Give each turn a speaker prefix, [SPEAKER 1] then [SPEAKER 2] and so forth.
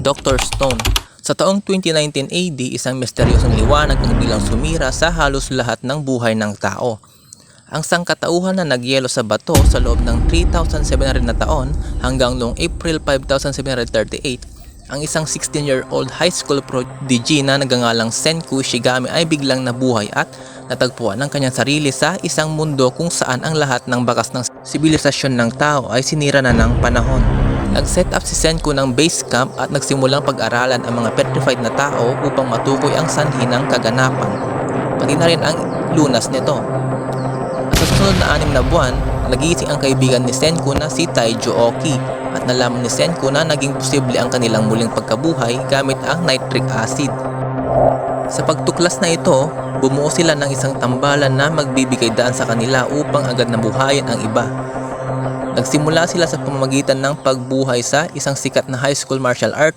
[SPEAKER 1] Dr. Stone. Sa taong 2019 AD, isang misteryosong liwanag ang biglang sumira sa halos lahat ng buhay ng tao. Ang sangkatauhan na nagyelo sa bato sa loob ng 3,700 na taon hanggang noong April 5,738, ang isang 16-year-old high school prodigy na nagangalang Senku Shigami ay biglang nabuhay at natagpuan ng kanyang sarili sa isang mundo kung saan ang lahat ng bakas ng sibilisasyon ng tao ay sinira na ng panahon. Nag-set up si Senku ng base camp at nagsimulang pag-aralan ang mga petrified na tao upang matukoy ang sanhi ng kaganapan, pati na rin ang lunas nito. At sa susunod na 6 na buwan, nagising ang kaibigan ni Senku na si Taijo Oki at nalaman ni Senku na naging posible ang kanilang muling pagkabuhay gamit ang nitric acid. Sa pagtuklas na ito, bumuo sila ng isang tambalan na magbibigay daan sa kanila upang agad nabuhayin ang iba. Nagsimula sila sa pamamagitan ng pagbuhay sa isang sikat na high school martial art